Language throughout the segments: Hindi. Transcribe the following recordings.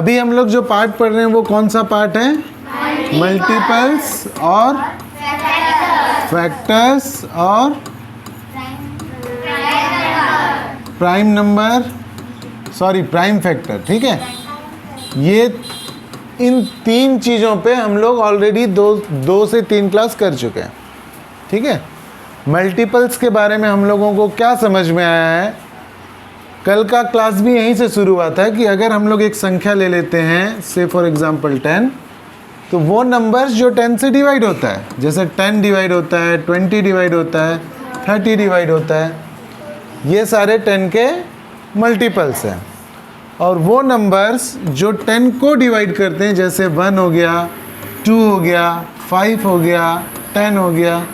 अभी हम लोग जो पार्ट पढ़ रहे हैं वो कौन सा पार्ट है? मल्टीपल्स और फैक्टर्स और prime number, sorry prime factor. ठीक है, ये इन 3 चीज़ों पे हम लोग ऑलरेडी 2 से 3 क्लास कर चुके हैं। ठीक है, मल्टीपल्स के बारे में हम लोगों को क्या समझ में आया है? कल का क्लास भी यहीं से शुरू हुआ था कि अगर हम लोग एक संख्या ले लेते हैं, से फॉर एग्जांपल 10, तो वो नंबर्स जो 10 से डिवाइड होता है, जैसे 10 डिवाइड होता है, 20 डिवाइड होता है, 30 डिवाइड होता है, ये सारे 10 के मल्टीपल्स हैं। और वो नंबर्स जो 10 को डिवाइड करते हैं, जैसे 1 हो गया, 2 हो गया, 5 हो गया, 10 हो गया,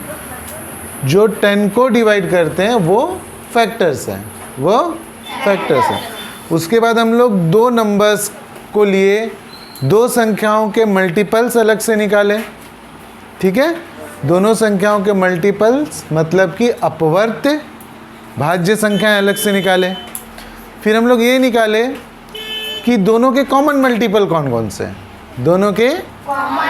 जो 10 को डिवाइड करते हैं वो फैक्टर्स हैं, वो फैक्टर्स हैं। उसके बाद हम लोग 2 नंबर्स को लिए 2 संख्याओं के मल्टीपल्स अलग से निकाले। ठीक है, दोनों संख्याओं के मल्टीपल्स मतलब कि अपवर्त्य भाज्य संख्याएं अलग से निकाले। फिर हम लोग ये निकाले कि दोनों के कॉमन मल्टीपल कौन कौन से हैं, दोनों के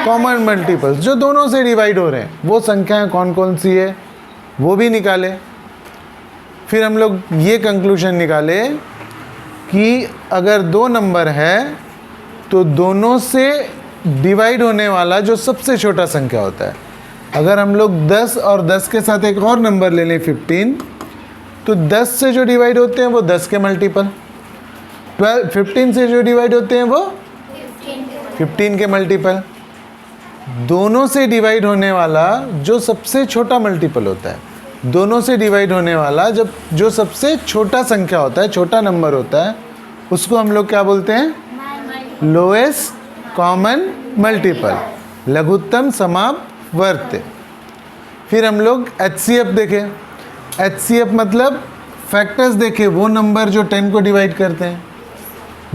कॉमन मल्टीपल्स जो दोनों से डिवाइड हो रहे हैं वो संख्याएं कौन कौन सी है, वो भी निकाले। फिर हम लोग ये कंक्लूजन निकाले कि अगर 2 नंबर है तो दोनों से डिवाइड होने वाला जो सबसे छोटा संख्या होता है, अगर हम लोग 10 और 10 के साथ एक और नंबर ले लें 15, तो 10 से जो डिवाइड होते हैं वो 10 के मल्टीपल, 15 से जो डिवाइड होते हैं वो 15 के मल्टीपल। दोनों से डिवाइड होने वाला जो सबसे छोटा मल्टीपल होता है, दोनों से डिवाइड होने वाला जब जो सबसे छोटा संख्या होता है, छोटा नंबर होता है, उसको हम लोग क्या बोलते हैं? लोएस्ट कॉमन मल्टीपल, लघुत्तम समापवर्त्य। फिर हम लोग HCF देखें। HCF मतलब फैक्टर्स देखें, वो नंबर जो 10 को डिवाइड करते हैं।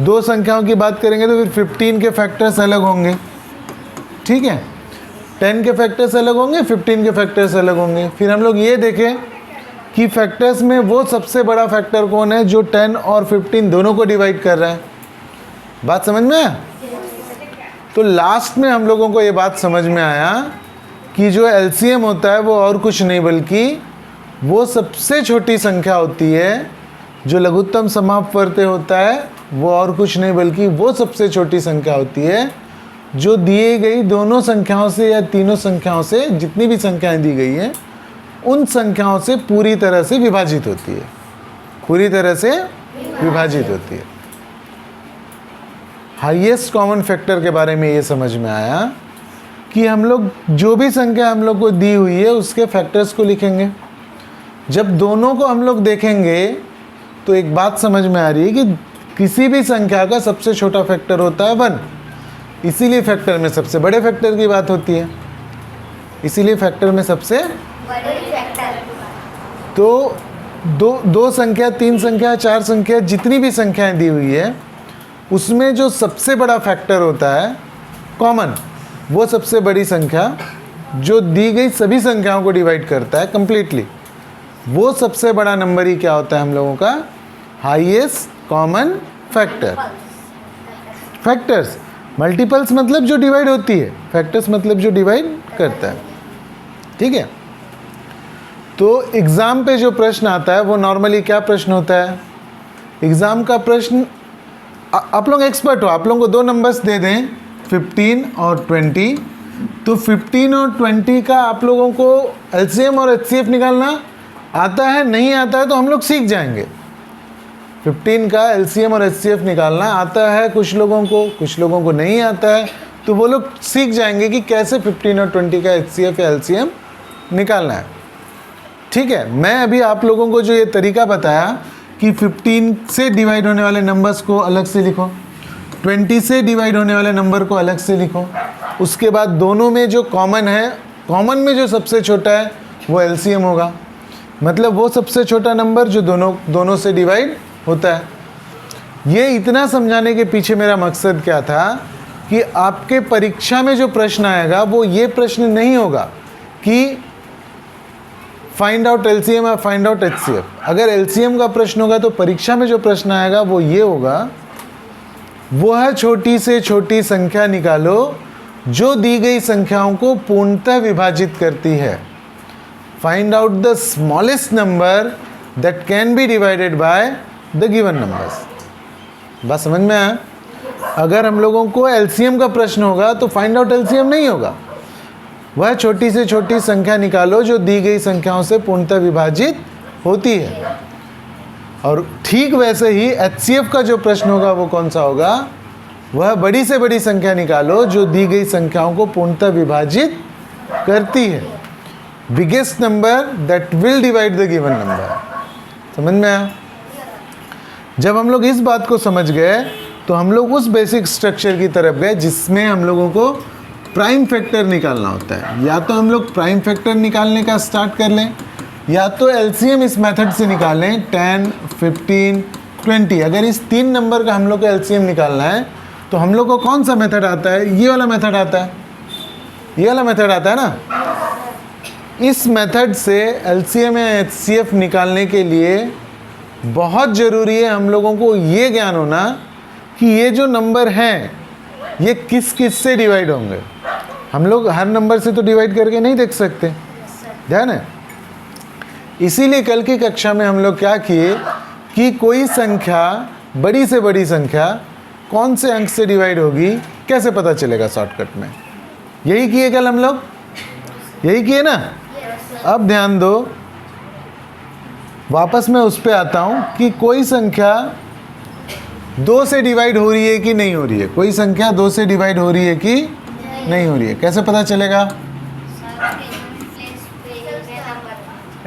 2 संख्याओं की बात करेंगे तो फिर 15 के फैक्टर्स अलग होंगे। ठीक है, 10 के फैक्टर्स अलग होंगे, 15 के फैक्टर्स अलग होंगे। फिर हम लोग ये देखें कि फैक्टर्स में वो सबसे बड़ा फैक्टर कौन है जो 10 और 15 दोनों को डिवाइड कर रहा है। बात समझ में आया? तो लास्ट में हम लोगों को ये बात समझ में आया कि जो LCM होता है वो और कुछ नहीं बल्कि वो सबसे छोटी संख्या होती है, जो लघुत्तम समापवर्त्य होता है वो और कुछ नहीं बल्कि वो सबसे छोटी संख्या होती है जो दिए गई दोनों संख्याओं से या तीनों संख्याओं से, जितनी भी संख्याएं दी गई हैं उन संख्याओं से पूरी तरह से विभाजित होती है, पूरी तरह से विभाजित होती है। हाईएस्ट कॉमन फैक्टर के बारे में ये समझ में आया कि हम लोग जो भी संख्या हम लोग को दी हुई है उसके फैक्टर्स को लिखेंगे। जब दोनों को हम लोग देखेंगे तो एक बात समझ में आ रही है कि किसी भी संख्या का सबसे छोटा फैक्टर होता है 1, इसीलिए फैक्टर में सबसे बड़े फैक्टर की बात होती है, इसीलिए फैक्टर में सबसे बड़े फैक्टर। तो दो संख्या, 3 संख्या, 4 संख्या, जितनी भी संख्याएं दी हुई है उसमें जो सबसे बड़ा फैक्टर होता है कॉमन, वो सबसे बड़ी संख्या जो दी गई सभी संख्याओं को डिवाइड करता है कंप्लीटली, वो सबसे बड़ा नंबर ही क्या होता है हम लोगों का? Highest common factor. Factors, multiples मतलब जो डिवाइड होती है, फैक्टर्स मतलब जो डिवाइड करता है। ठीक है, तो एग्ज़ाम पे जो प्रश्न आता है वो नॉर्मली क्या प्रश्न होता है? एग्ज़ाम का प्रश्न, आप लोग एक्सपर्ट हो, आप लोगों को 2 नंबर्स दे दें 15 और 20, तो 15 और 20 का आप लोगों को LCM और HCF निकालना आता है, नहीं आता है तो हम लोग सीख जाएंगे। 15 का LCM और HCF निकालना आता है कुछ लोगों को नहीं आता है, तो वो लोग सीख जाएंगे कि कैसे 15 और 20 का HCF या LCM निकालना है। ठीक है, मैं अभी आप लोगों को जो ये तरीका बताया कि 15 से डिवाइड होने वाले नंबर्स को अलग से लिखो, 20 से डिवाइड होने वाले नंबर को अलग से लिखो, उसके बाद दोनों में जो कॉमन है, कॉमन में जो सबसे छोटा है वो LCM होगा, मतलब वो सबसे छोटा नंबर जो दोनों से डिवाइड होता है। ये इतना समझाने के पीछे मेरा मकसद क्या था कि आपके परीक्षा में जो प्रश्न आएगा वो ये प्रश्न नहीं होगा कि फाइंड आउट LCM या फाइंड आउट HCF। अगर LCM का प्रश्न होगा तो परीक्षा में जो प्रश्न आएगा वो ये होगा, वह छोटी से छोटी संख्या निकालो जो दी गई संख्याओं को पूर्णतः विभाजित करती है। Find out the smallest number that can be divided by the given numbers. बात समझ में आया? अगर हम लोगों को एलसीएम का प्रश्न होगा तो फाइंड आउट एलसीएम नहीं होगा, वह छोटी से छोटी संख्या निकालो जो दी गई संख्याओं से पूर्णतः विभाजित होती है। और ठीक वैसे ही एचसीएफ का जो प्रश्न होगा वो कौन सा होगा? वह बड़ी से बड़ी संख्या निकालो जो दी गई संख्याओं को पूर्णतः विभाजित करती है। Biggest number that will divide the given number. समझ में आया? जब हम लोग इस बात को समझ गए तो हम लोग उस बेसिक स्ट्रक्चर की तरफ गए जिसमें हम लोगों को प्राइम फैक्टर निकालना होता है। या तो हम लोग प्राइम फैक्टर निकालने का स्टार्ट कर लें या तो एलसीएम इस मेथड से निकालें 10, 15, 20। अगर इस 3 नंबर का हम लोग को एलसीएम निकालना है तो हम लोग को कौन सा मेथड आता है? ये वाला मेथड आता है, ये वाला मेथड आता है ना। इस मेथड से एलसीएम या एचसीएफ निकालने के लिए बहुत ज़रूरी है हम लोगों को ये ज्ञान होना कि ये जो नंबर हैं ये किस किस से डिवाइड होंगे। हम लोग हर नंबर से तो डिवाइड करके नहीं देख सकते, ध्यान है। इसीलिए कल की कक्षा में हम लोग क्या किए कि कोई संख्या, बड़ी से बड़ी संख्या कौन से अंक से डिवाइड होगी कैसे पता चलेगा शॉर्टकट में। यही किए कल हम लोग, यही किए ना। अब ध्यान दो, वापस मैं उस पर आता हूँ कि कोई संख्या 2 से डिवाइड हो रही है कि नहीं हो रही है। कोई संख्या 2 से डिवाइड हो रही है कि नहीं हो रही है, कैसे पता चलेगा?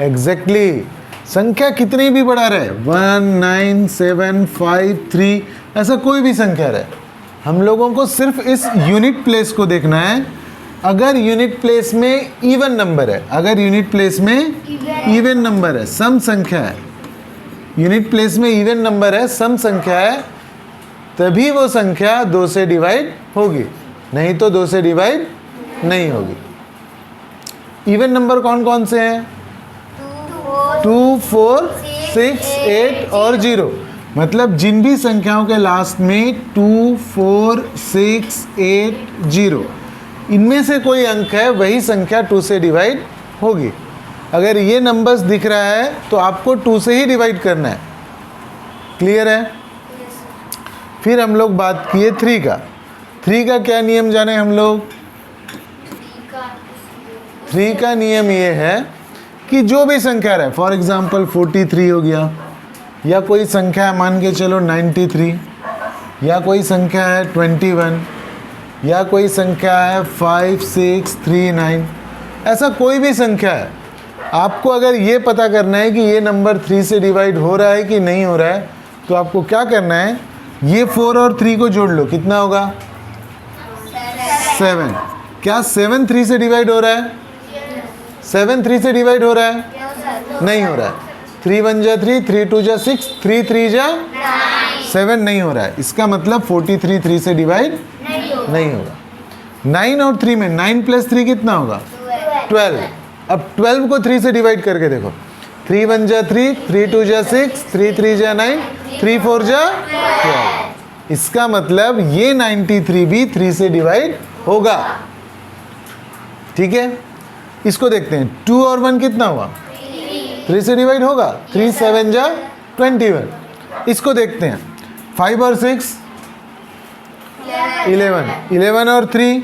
एग्जैक्टली संख्या कितनी भी बड़ा रहे, 1, 9, 7, 5, 3, ऐसा कोई भी संख्या रहे, हम लोगों को सिर्फ इस यूनिट प्लेस को देखना है। अगर यूनिट प्लेस में इवन नंबर है, अगर यूनिट प्लेस में इवन नंबर है, सम संख्या है, यूनिट प्लेस में इवन नंबर है, सम संख्या है, तभी वो संख्या 2 से डिवाइड होगी, नहीं तो 2 से डिवाइड नहीं होगी। इवन नंबर कौन कौन से हैं? 2, 4, 6, 8 और 0। मतलब जिन भी संख्याओं के लास्ट में 2, 4, 6, 8, 0 इनमें से कोई अंक है वही संख्या 2 से डिवाइड होगी। अगर ये नंबर्स दिख रहा है तो आपको 2 से ही डिवाइड करना है। क्लियर है? फिर हम लोग बात किए 3 का। 3 का क्या नियम जाने हम लोग? 3 का नियम ये है कि जो भी संख्या रहे, फॉर एग्जाम्पल 43 हो गया, या कोई संख्या मान के चलो 93, या कोई संख्या है 21, या कोई संख्या है 5, 6, 3, 9, ऐसा कोई भी संख्या है, आपको अगर ये पता करना है कि ये नंबर 3 से डिवाइड हो रहा है कि नहीं हो रहा है तो आपको क्या करना है? ये 4 और 3 को जोड़ लो, कितना होगा? 7। क्या 7 3 से डिवाइड हो रहा है? 7 3 से डिवाइड हो रहा है? नहीं हो रहा है। 3 1 जा 3, 3 2 जा 6, 3 3 जा 7 नहीं हो रहा है। इसका मतलब 43 3 से डिवाइड नहीं होगा। 9 और 3 में 9 + 3 कितना होगा? 12। अब 12 को 3 से डिवाइड करके देखो, 3 1 जा 3, 3 2 जा 6, 3 3 जा 9, 3 4 जा 12। इसका मतलब ये 93 भी 3 से डिवाइड होगा। ठीक है, इसको देखते हैं। 2 और 1 कितना हुआ? 3 से डिवाइड होगा। 3 7 जा 21। इसको देखते हैं। 5 और 6 11, 11 और 3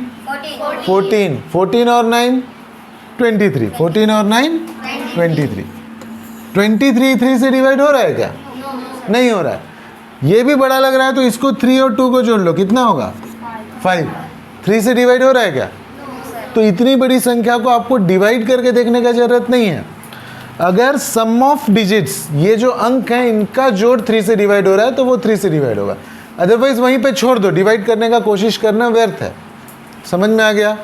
14, 14 और 9 23, 14 और 9 23। 23 3 से डिवाइड हो रहा है क्या? नहीं हो रहा है। ये भी बड़ा लग रहा है तो इसको 3 और 2 को जोड़ लो, कितना होगा? 5। 3 से डिवाइड हो रहा है क्या? तो इतनी बड़ी संख्या को आपको डिवाइड करके देखने का जरूरत नहीं है। अगर सम ऑफ डिजिट्स, ये जो अंक हैं इनका जोड़ 3 से डिवाइड हो रहा है तो वो 3 से डिवाइड होगा, अदरवाइज वहीं पे छोड़ दो, डिवाइड करने का कोशिश करना व्यर्थ है। समझ में आ गया?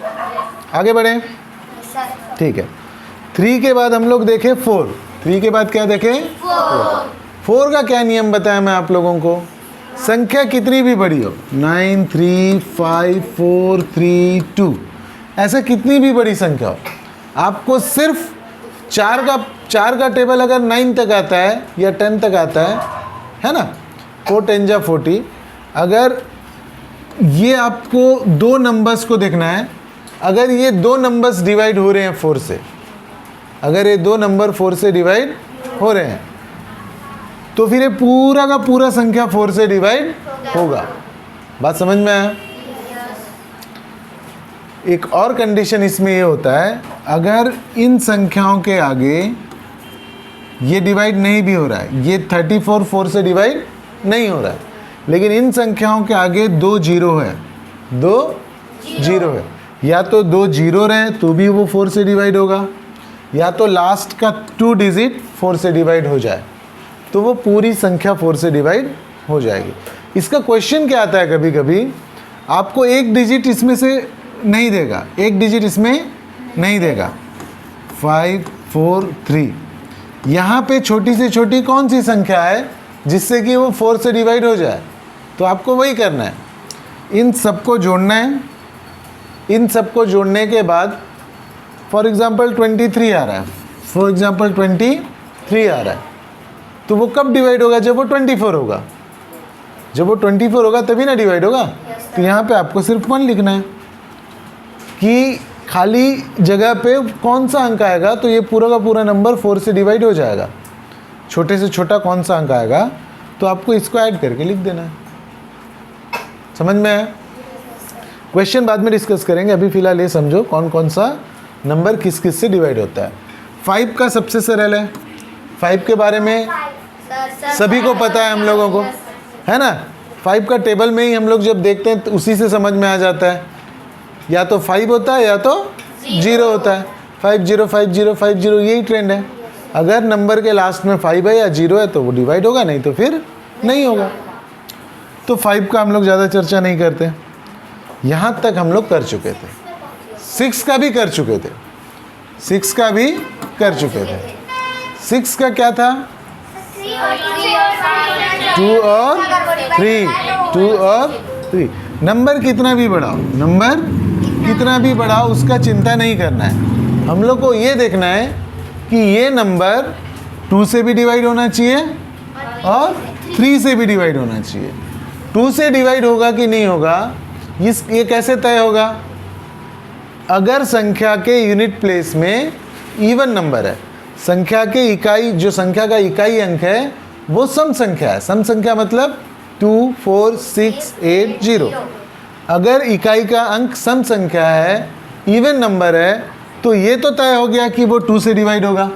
आगे बढ़ें। ठीक है, 3 के बाद हम लोग देखें 4। 3 के बाद क्या देखें? 4 का क्या नियम बताया मैं आप लोगों को? संख्या कितनी भी बड़ी हो, 9 3 5 4 3 2, ऐसा कितनी भी बड़ी संख्या हो, आपको सिर्फ 4 का टेबल अगर 9 तक आता है या 10 तक आता है ना, 4 10 जा 40, अगर ये आपको दो नंबर्स को देखना है। अगर ये दो नंबर्स डिवाइड हो रहे हैं 4 से, अगर ये दो नंबर 4 से डिवाइड हो रहे हैं तो फिर ये पूरा का पूरा संख्या 4 से डिवाइड होगा। बात समझ में आया? एक और कंडीशन इसमें ये होता है, अगर इन संख्याओं के आगे ये डिवाइड नहीं भी हो रहा है, ये 34 4 से डिवाइड नहीं हो रहा है, लेकिन इन संख्याओं के आगे 2 जीरो है, 2 जीरो है, या तो 2 जीरो रहे तो भी वो 4 से डिवाइड होगा, या तो लास्ट का 2 डिजिट 4 से डिवाइड हो जाए तो वो पूरी संख्या 4 से डिवाइड हो जाएगी। इसका क्वेश्चन क्या आता है, कभी कभी आपको एक डिजिट इसमें से नहीं देगा, एक डिजिट इसमें नहीं देगा, 5 4 3, यहाँ पे छोटी से छोटी कौन सी संख्या है जिससे कि वो 4 से डिवाइड हो जाए, तो आपको वही करना है, इन सबको जोड़ना है। इन सबको जोड़ने के बाद फॉर एग्जांपल 23 आ रहा है, फॉर एग्जांपल 23 आ रहा है, तो वो कब डिवाइड होगा, जब वो 24 होगा, जब वो 24 होगा तभी ना डिवाइड होगा। तो यहाँ पे आपको सिर्फ 1 लिखना है कि खाली जगह पे कौन सा अंक आएगा तो ये पूरा का पूरा नंबर 4 से डिवाइड हो जाएगा। छोटे से छोटा कौन सा अंक आएगा तो आपको इसको ऐड करके लिख देना है। समझ में आया? क्वेश्चन बाद में डिस्कस करेंगे, अभी फिलहाल ये समझो कौन कौन सा नंबर किस किस से डिवाइड होता है। 5 का सबसे सरल है, 5 के बारे में सभी को पता है हम लोगों को, है ना। 5 का टेबल में ही हम लोग जब देखते हैं तो उसी से समझ में आ जाता है, या तो 5 होता है या तो 0 होता है। 5 0 5 0 5 0 यही ट्रेंड है। अगर नंबर के लास्ट में 5 है या 0 है तो वो डिवाइड होगा, नहीं तो फिर नहीं होगा। तो 5 का हम लोग ज़्यादा चर्चा नहीं करते, यहाँ तक हम लोग कर चुके थे। 6 का भी कर चुके थे, 6 का भी कर चुके थे। 6 का क्या था, 2 और 3, 2 और 3। नंबर कितना भी बढ़ाओ, नंबर कितना भी बढ़ाओ उसका चिंता नहीं करना है। हम लोग को ये देखना है कि ये नंबर 2 से भी डिवाइड होना चाहिए और 3 से भी डिवाइड होना चाहिए। 2 से डिवाइड होगा कि नहीं होगा, ये कैसे तय होगा, अगर संख्या के यूनिट प्लेस में इवन नंबर है, संख्या के इकाई, जो संख्या का इकाई अंक है वो सम संख्या है। सम संख्या मतलब 2 4 6 8 0। अगर इकाई का अंक सम संख्या है, इवन नंबर है, तो ये तो तय हो गया कि वो 2 से डिवाइड होगा।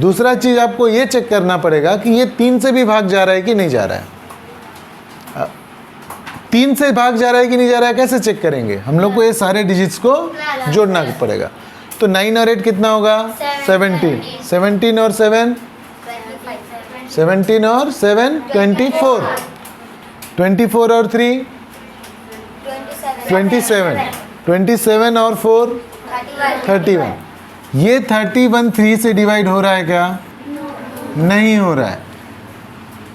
दूसरा चीज़ आपको ये चेक करना पड़ेगा कि ये 3 से भी भाग जा रहा है कि नहीं जा रहा है। 3 से भाग जा रहा है कि नहीं जा रहा है, कैसे चेक करेंगे, हम लोग को ये सारे डिजिट्स को जोड़ना पड़ेगा। तो 9 और 8 कितना होगा, 17। 17 और 7, 17 और 7 24। 24 और 3 27। 27 और 4 31। ये 31 3 से डिवाइड हो रहा है क्या, नहीं हो रहा है।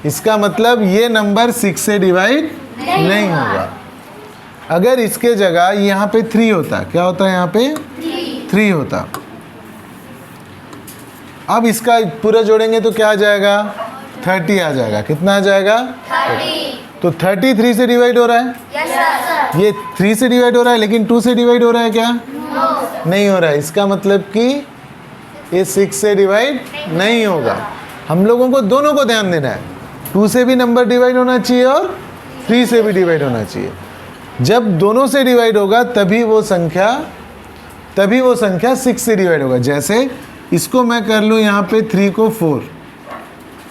इसका मतलब ये नंबर 6 से डिवाइड नहीं होगा। अगर इसके जगह यहाँ पे 3 होता, क्या होता है, यहाँ पे 3 होता। अब इसका पूरा जोड़ेंगे तो क्या आ जाएगा, 30 आ जाएगा। कितना आ जाएगा, 30। तो 33 से डिवाइड हो रहा है, yes, ये 3 से डिवाइड हो रहा है, लेकिन 2 से डिवाइड हो रहा है क्या, no, नहीं हो रहा है। इसका मतलब कि ये 6 से डिवाइड नहीं होगा। हम लोगों को दोनों को ध्यान देना है, 2 से भी नंबर डिवाइड होना चाहिए और 3 से भी डिवाइड होना चाहिए। जब दोनों से डिवाइड होगा तभी वो संख्या 6 से डिवाइड होगा। जैसे इसको मैं कर लूँ यहाँ पे 3 को 4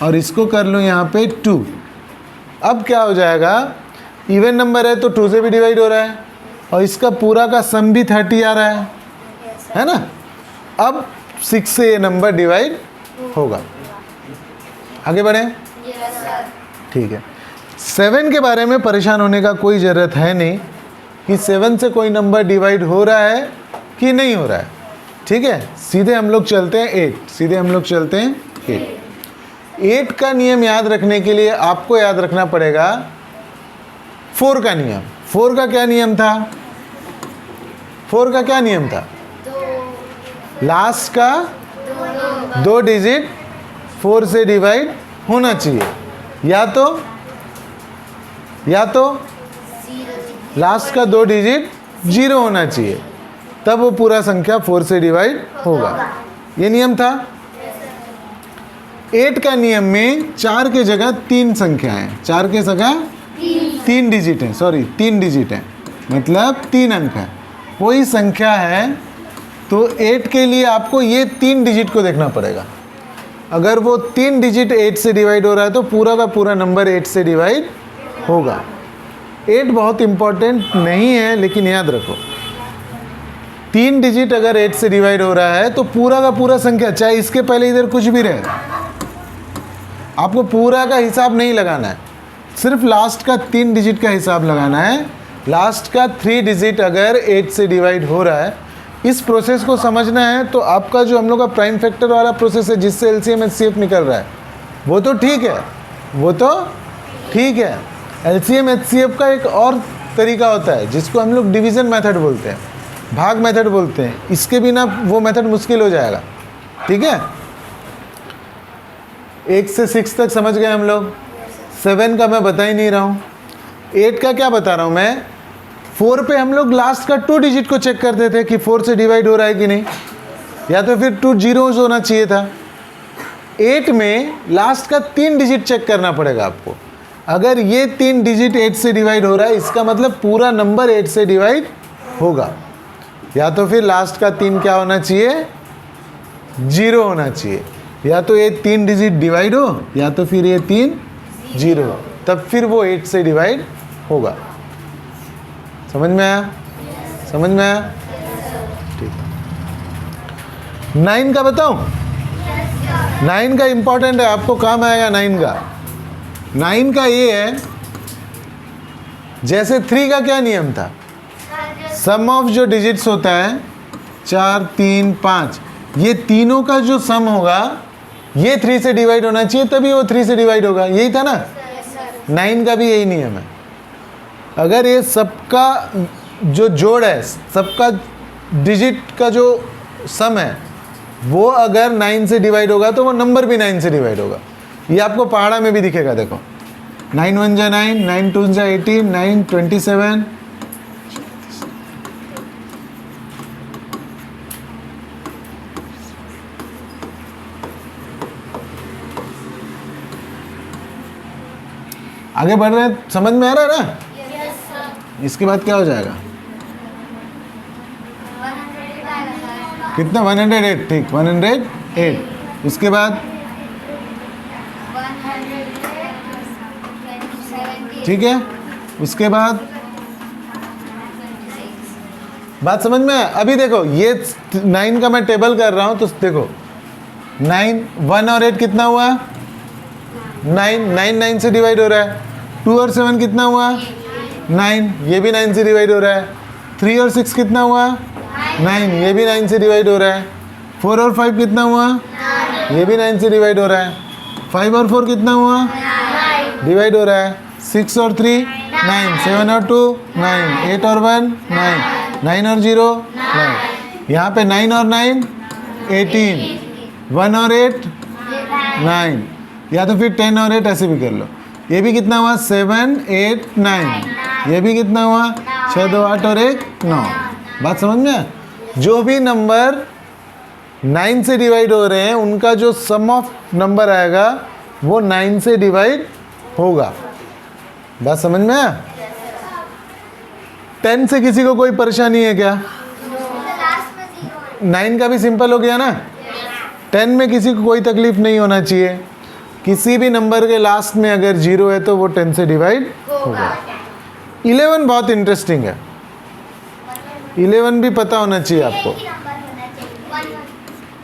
और इसको कर लूँ यहाँ पे 2। अब क्या हो जाएगा, इवन नंबर है तो 2 से भी डिवाइड हो रहा है और इसका पूरा का सम भी 30 आ रहा है ना। अब 6 से ये नंबर डिवाइड होगा। आगे बढ़ें, ठीक है। 7 के बारे में परेशान होने का कोई ज़रूरत है नहीं कि 7 से कोई नंबर डिवाइड हो रहा है कि नहीं हो रहा है, ठीक है। सीधे हम लोग चलते हैं 8, सीधे हम लोग चलते हैं 8। 8 का नियम याद रखने के लिए आपको याद रखना पड़ेगा 4 का नियम। 4 का क्या नियम था, 4 का क्या नियम था, लास्ट का 2 डिजिट 4 से डिवाइड होना चाहिए, या तो लास्ट का 2 डिजिट 0 होना चाहिए, तब वो पूरा संख्या 4 से डिवाइड होगा। ये नियम था। 8 का नियम में 4 के जगह 3 संख्या है, 4 के जगह 3 डिजिट है, सॉरी 3 डिजिट है, मतलब 3 अंक है, कोई संख्या है तो 8 के लिए आपको ये 3 डिजिट को देखना पड़ेगा। अगर वो 3 डिजिट 8 से डिवाइड हो रहा है तो पूरा का पूरा नंबर 8 से डिवाइड होगा। 8 बहुत इंपॉर्टेंट नहीं है, लेकिन याद रखो 3 डिजिट अगर 8 से डिवाइड हो रहा है तो पूरा का पूरा संख्या, चाहे इसके पहले इधर कुछ भी रहे, आपको पूरा का हिसाब नहीं लगाना है, सिर्फ लास्ट का 3 डिजिट का हिसाब लगाना है। लास्ट का 3 डिजिट अगर 8 से डिवाइड हो रहा है, इस प्रोसेस को समझना है तो आपका जो हम लोग का प्राइम फैक्टर वाला प्रोसेस है जिससे एलसीएम एचसीएफ निकल रहा है वो तो ठीक है, वो तो ठीक है। एलसीएम एचसीएफ का एक और तरीका होता है जिसको हम लोग डिवीज़न मेथड बोलते हैं, भाग मेथड बोलते हैं। इसके बिना वो मेथड मुश्किल हो जाएगा, ठीक है। 1 से 6 तक समझ गए हम लोग। 7 का मैं बता ही नहीं रहा हूँ। 8 का क्या बता रहा हूँ मैं। 4 पे हम लोग लास्ट का 2 डिजिट को चेक करते थे कि 4 से डिवाइड हो रहा है कि नहीं, या तो फिर 2 जीरोज होना चाहिए था। 8 में लास्ट का 3 डिजिट चेक करना पड़ेगा आपको। अगर ये 3 डिजिट 8 से डिवाइड हो रहा है, इसका मतलब पूरा नंबर 8 से डिवाइड होगा। या तो फिर लास्ट का 3 क्या होना चाहिए, 0 होना चाहिए। या तो ये 3 डिजिट डिवाइड हो, या तो फिर ये 3 0 हो, तब फिर वो 8 से डिवाइड होगा। समझ में आया, समझ में आया, ठीक है। 9 का बताऊं। 9 का इंपॉर्टेंट है, आपको काम आएगा 9 का। 9 का ये है, जैसे 3 का क्या नियम था, सम ऑफ जो डिजिट्स होता है 4 3 5, ये तीनों का जो सम होगा ये 3 से डिवाइड होना चाहिए, तभी वो 3 से डिवाइड होगा। यही था ना। 9 का भी यही नियम है। अगर ये सबका जो जोड़ है, सबका डिजिट का जो सम है, वो अगर 9 से डिवाइड होगा तो वो नंबर भी 9 से डिवाइड होगा। ये आपको पहाड़ा में भी दिखेगा, देखो 9 1 जा 9, 9 2 जा 18, 9 27, आगे बढ़ रहे हैं, समझ में आ रहा है ना। इसके बाद क्या हो जाएगा, कितना 108, ठीक 108। उसके बाद ठीक है, उसके बाद बात समझ में है। अभी देखो ये 9 का मैं टेबल कर रहा हूं तो देखो 9 1 और 8 कितना हुआ, 9 9 9 से डिवाइड हो रहा है। 2 और 7 कितना हुआ, 9, ये भी 9 से डिवाइड हो रहा है। 3 और 6 कितना हुआ, 9, ये भी 9 से डिवाइड हो रहा है। 4 और 5 कितना हुआ, ये भी 9 से डिवाइड हो रहा है। 5 और 4 कितना हुआ, डिवाइड हो रहा है। 6 और 3 9, 7 और 2 9, 8 और 1 9, 9 और 0 9। यहाँ पे 9 और 9 18, 1 और 8 9, या तो फिर 10 और 8 ऐसे भी कर लो। ये भी कितना हुआ, 7 8 9, ये भी कितना हुआ, 6 2 8 और 1 9। बात समझ में। जो भी नंबर 9 से डिवाइड हो रहे हैं उनका जो सम ऑफ नंबर आएगा वो 9 से डिवाइड होगा। बात समझ में आया। 10 से किसी को कोई परेशानी है क्या? 9 का भी सिंपल हो गया ना। 10 में किसी को कोई तकलीफ नहीं होना चाहिए। किसी भी नंबर के लास्ट में अगर 0 है तो वो 10 से डिवाइड होगा। 11 बहुत इंटरेस्टिंग है। 11 भी पता होना चाहिए आपको।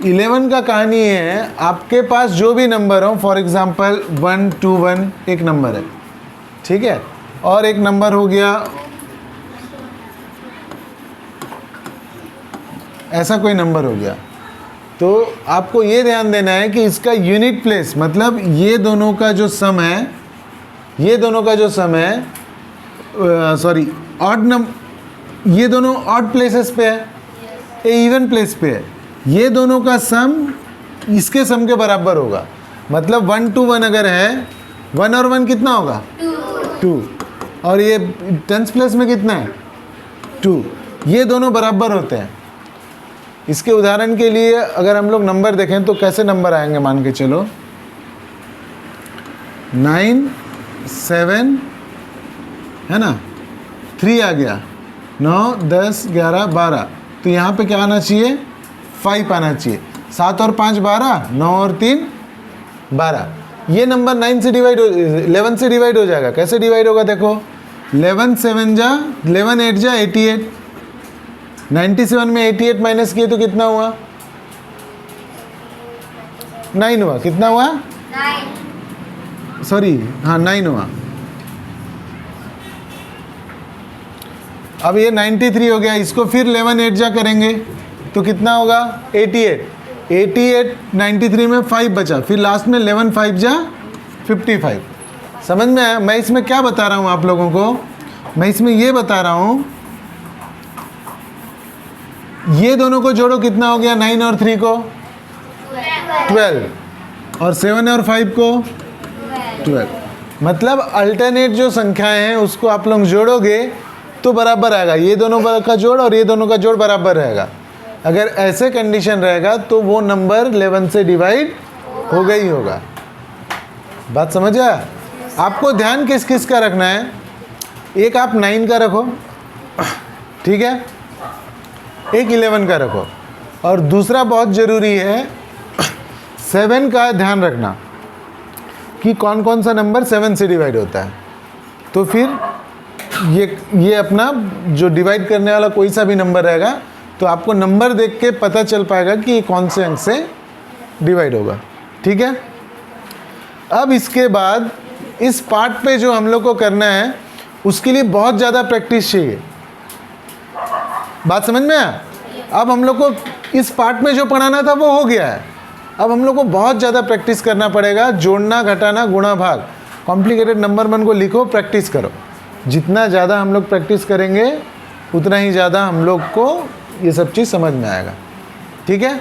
11 का कहानी है, आपके पास जो भी नंबर हो, फॉर एग्जांपल 1 2 1 एक नंबर है, ठीक है, और एक नंबर हो गया ऐसा कोई नंबर हो गया, तो आपको ये ध्यान देना है कि इसका यूनिट प्लेस, मतलब ये दोनों का जो सम है, ये दोनों का जो सम है सॉरी ऑड नंबर, ये दोनों ऑड प्लेसेस पे है, ये इवन प्लेस पे है। ये दोनों का सम इसके सम के बराबर होगा। मतलब 1 to 1 अगर है, 1 और 1 कितना होगा, 2। और ये 10s प्लेस में कितना है 2, ये दोनों बराबर होते हैं। इसके उदाहरण के लिए अगर हम लोग नंबर देखें तो कैसे नंबर आएंगे, मान के चलो 9 7 है ना, 3 आ गया, 9 10 11 12, तो यहाँ पे क्या आना चाहिए 5 आना चाहिए। 7 और 5 12, 9 और 3 12। ये नंबर 9 से डिवाइड 11 से डिवाइड हो जाएगा। कैसे डिवाइड होगा देखो, 11 7 जा 11 8 जा 88, 97 में 88 माइनस किए तो कितना हुआ 9 हुआ। कितना हुआ 9 सॉरी, हाँ 9 हुआ। अब ये 93 हो गया, इसको फिर 11 8 जा करेंगे तो कितना होगा 88, 88 93 में 5 बचा, फिर लास्ट में 11 5 जा 55। समझ में आया? मैं इसमें क्या बता रहा हूँ आप लोगों को, मैं इसमें ये बता रहा हूँ ये दोनों को जोड़ो कितना हो गया 9 और 3 को 12, और 7 और 5 को 12। मतलब अल्टरनेट जो संख्याएं हैं उसको आप लोग जोड़ोगे तो बराबर आएगा, ये दोनों का जोड़ और ये दोनों का जोड़ बराबर रहेगा। अगर ऐसे कंडीशन रहेगा तो वो नंबर 11 से डिवाइड हो गई होगा। बात समझ आया? आपको ध्यान किस किस का रखना है, एक आप 9 का रखो, ठीक है, एक 11 का रखो, और दूसरा बहुत ज़रूरी है 7 का ध्यान रखना कि कौन कौन सा नंबर 7 से डिवाइड होता है। तो फिर ये अपना जो डिवाइड करने वाला कोई सा भी नंबर रहेगा तो आपको नंबर देख के पता चल पाएगा कि ये कौन से अंक से डिवाइड होगा। ठीक है, अब इसके बाद इस पार्ट पे जो हम लोग को करना है उसके लिए बहुत ज़्यादा प्रैक्टिस चाहिए। बात समझ में आया? अब हम लोग को इस पार्ट में जो पढ़ाना था वो हो गया है, अब हम लोग को बहुत ज़्यादा प्रैक्टिस करना पड़ेगा। जोड़ना, घटाना, गुणा, भाग, कॉम्प्लिकेटेड नंबर मन को लिखो, प्रैक्टिस करो। जितना ज़्यादा हम लोग प्रैक्टिस करेंगे उतना ही ज़्यादा हम लोग को ये सब चीज़ समझ में आएगा। ठीक है।